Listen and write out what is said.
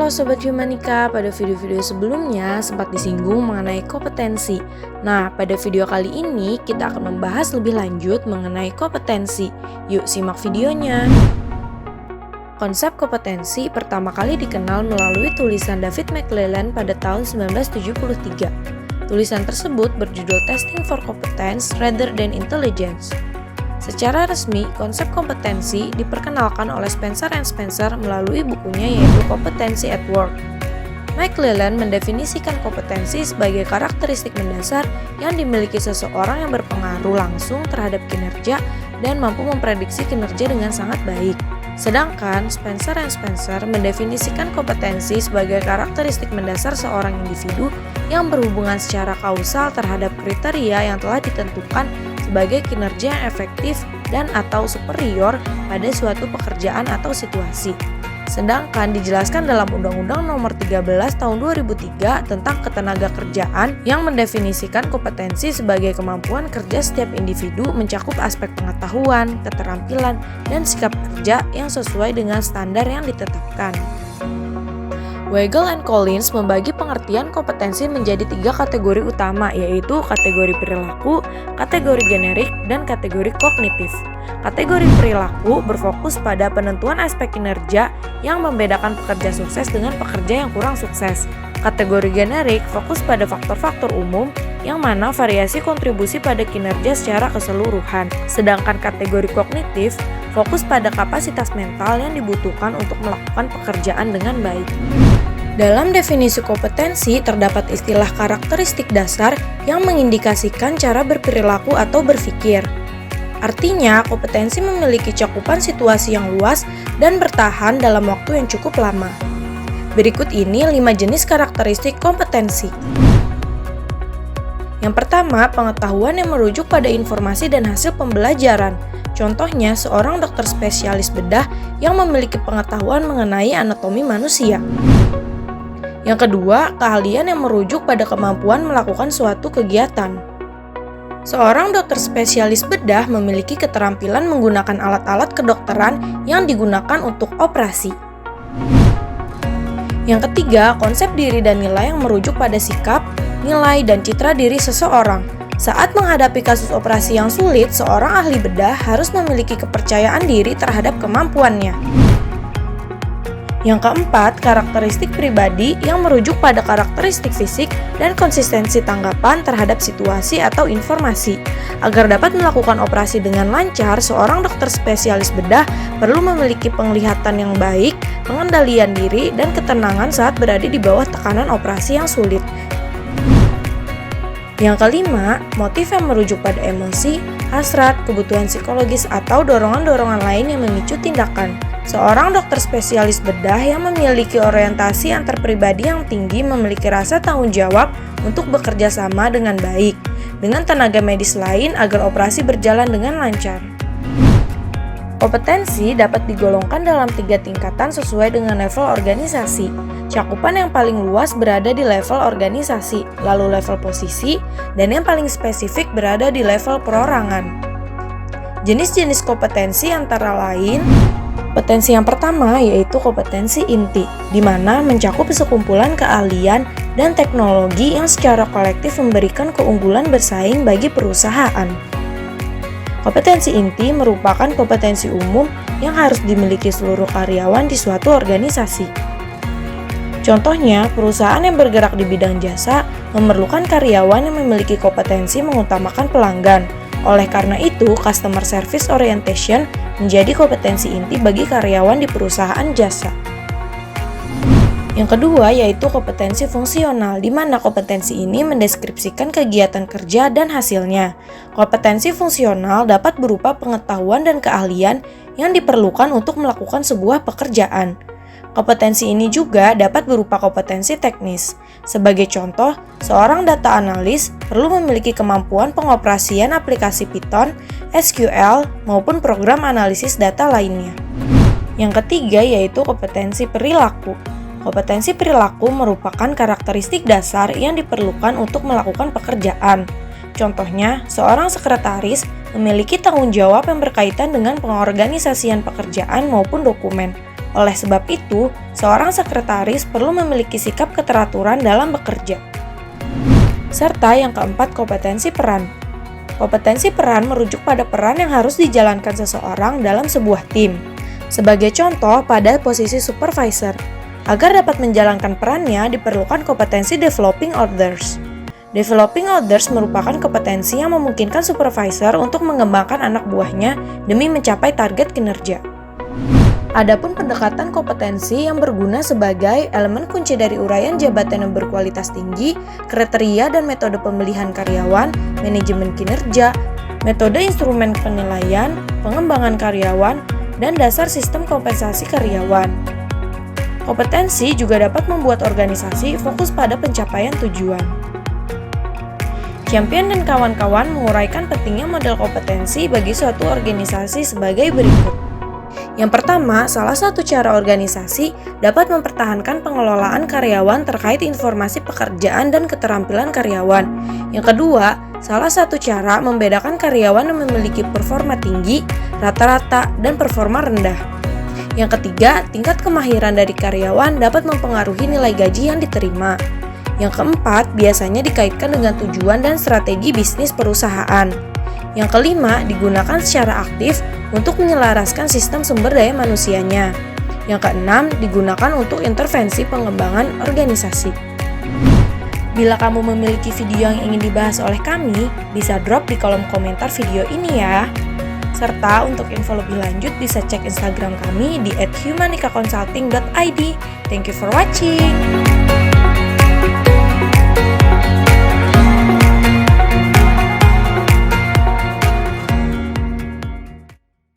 Halo Sobat Humanika, pada video-video sebelumnya sempat disinggung mengenai kompetensi. Nah, pada video kali ini kita akan membahas lebih lanjut mengenai kompetensi. Yuk simak videonya. Konsep kompetensi pertama kali dikenal melalui tulisan David McClelland pada tahun 1973. Tulisan tersebut berjudul Testing for Competence Rather than Intelligence. Secara resmi, konsep kompetensi diperkenalkan oleh Spencer & Spencer melalui bukunya yaitu Competency at Work. McClelland mendefinisikan kompetensi sebagai karakteristik mendasar yang dimiliki seseorang yang berpengaruh langsung terhadap kinerja dan mampu memprediksi kinerja dengan sangat baik. Sedangkan Spencer & Spencer mendefinisikan kompetensi sebagai karakteristik mendasar seorang individu yang berhubungan secara kausal terhadap kriteria yang telah ditentukan sebagai kinerja yang efektif dan atau superior pada suatu pekerjaan atau situasi. Sedangkan dijelaskan dalam Undang-Undang Nomor 13 Tahun 2003 tentang Ketenagakerjaan yang mendefinisikan kompetensi sebagai kemampuan kerja setiap individu mencakup aspek pengetahuan, keterampilan, dan sikap kerja yang sesuai dengan standar yang ditetapkan. Weigel and Collins membagi pengertian kompetensi menjadi 3 kategori utama, yaitu kategori perilaku, kategori generik, dan kategori kognitif. Kategori perilaku berfokus pada penentuan aspek kinerja yang membedakan pekerja sukses dengan pekerja yang kurang sukses. Kategori generik fokus pada faktor-faktor umum yang mana variasi kontribusi pada kinerja secara keseluruhan. Sedangkan kategori kognitif fokus pada kapasitas mental yang dibutuhkan untuk melakukan pekerjaan dengan baik. Dalam definisi kompetensi terdapat istilah karakteristik dasar yang mengindikasikan cara berperilaku atau berpikir. Artinya, kompetensi memiliki cakupan situasi yang luas dan bertahan dalam waktu yang cukup lama. Berikut ini 5 jenis karakteristik kompetensi. Yang pertama, pengetahuan yang merujuk pada informasi dan hasil pembelajaran. Contohnya, seorang dokter spesialis bedah yang memiliki pengetahuan mengenai anatomi manusia. Yang kedua, keahlian yang merujuk pada kemampuan melakukan suatu kegiatan. Seorang dokter spesialis bedah memiliki keterampilan menggunakan alat-alat kedokteran yang digunakan untuk operasi. Yang ketiga, konsep diri dan nilai yang merujuk pada sikap, nilai, dan citra diri seseorang. Saat menghadapi kasus operasi yang sulit, seorang ahli bedah harus memiliki kepercayaan diri terhadap kemampuannya. Yang keempat, karakteristik pribadi yang merujuk pada karakteristik fisik dan konsistensi tanggapan terhadap situasi atau informasi. Agar dapat melakukan operasi dengan lancar, seorang dokter spesialis bedah perlu memiliki penglihatan yang baik, pengendalian diri, dan ketenangan saat berada di bawah tekanan operasi yang sulit. Yang kelima, motif yang merujuk pada emosi, hasrat, kebutuhan psikologis, atau dorongan-dorongan lain yang memicu tindakan. Seorang dokter spesialis bedah yang memiliki orientasi antarpribadi yang tinggi memiliki rasa tanggung jawab untuk bekerja sama dengan baik dengan tenaga medis lain agar operasi berjalan dengan lancar. Kompetensi dapat digolongkan dalam 3 tingkatan sesuai dengan level organisasi. Cakupan yang paling luas berada di level organisasi, lalu level posisi, dan yang paling spesifik berada di level perorangan. Jenis-jenis kompetensi antara lain, kompetensi yang pertama yaitu kompetensi inti, di mana mencakup sekumpulan keahlian dan teknologi yang secara kolektif memberikan keunggulan bersaing bagi perusahaan. Kompetensi inti merupakan kompetensi umum yang harus dimiliki seluruh karyawan di suatu organisasi. Contohnya, perusahaan yang bergerak di bidang jasa memerlukan karyawan yang memiliki kompetensi mengutamakan pelanggan. Oleh karena itu, customer service orientation menjadi kompetensi inti bagi karyawan di perusahaan jasa. Yang kedua yaitu kompetensi fungsional, di mana kompetensi ini mendeskripsikan kegiatan kerja dan hasilnya. Kompetensi fungsional dapat berupa pengetahuan dan keahlian yang diperlukan untuk melakukan sebuah pekerjaan. Kompetensi ini juga dapat berupa kompetensi teknis. Sebagai contoh, seorang data analis perlu memiliki kemampuan pengoperasian aplikasi Python, SQL, maupun program analisis data lainnya. Yang ketiga yaitu kompetensi perilaku. Kompetensi perilaku merupakan karakteristik dasar yang diperlukan untuk melakukan pekerjaan. Contohnya, seorang sekretaris memiliki tanggung jawab yang berkaitan dengan pengorganisasian pekerjaan maupun dokumen. Oleh sebab itu, seorang sekretaris perlu memiliki sikap keteraturan dalam bekerja. Serta yang keempat, kompetensi peran. Kompetensi peran merujuk pada peran yang harus dijalankan seseorang dalam sebuah tim. Sebagai contoh, pada posisi supervisor, agar dapat menjalankan perannya diperlukan kompetensi developing others. Developing others merupakan kompetensi yang memungkinkan supervisor untuk mengembangkan anak buahnya demi mencapai target kinerja. Adapun pendekatan kompetensi yang berguna sebagai elemen kunci dari uraian jabatan yang berkualitas tinggi, kriteria dan metode pemilihan karyawan, manajemen kinerja, metode instrumen penilaian, pengembangan karyawan, dan dasar sistem kompensasi karyawan. Kompetensi juga dapat membuat organisasi fokus pada pencapaian tujuan. Champion dan kawan-kawan menguraikan pentingnya model kompetensi bagi suatu organisasi sebagai berikut. Yang pertama, salah satu cara organisasi dapat mempertahankan pengelolaan karyawan terkait informasi pekerjaan dan keterampilan karyawan. Yang kedua, salah satu cara membedakan karyawan yang memiliki performa tinggi, rata-rata, dan performa rendah. Yang ketiga, tingkat kemahiran dari karyawan dapat mempengaruhi nilai gaji yang diterima. Yang keempat, biasanya dikaitkan dengan tujuan dan strategi bisnis perusahaan. Yang kelima, digunakan secara aktif untuk menyelaraskan sistem sumber daya manusianya. Yang keenam, digunakan untuk intervensi pengembangan organisasi. Bila kamu memiliki video yang ingin dibahas oleh kami, bisa drop di kolom komentar video ini ya. Serta untuk info lebih lanjut bisa cek Instagram kami di @humanikaconsulting.id. Thank you for watching.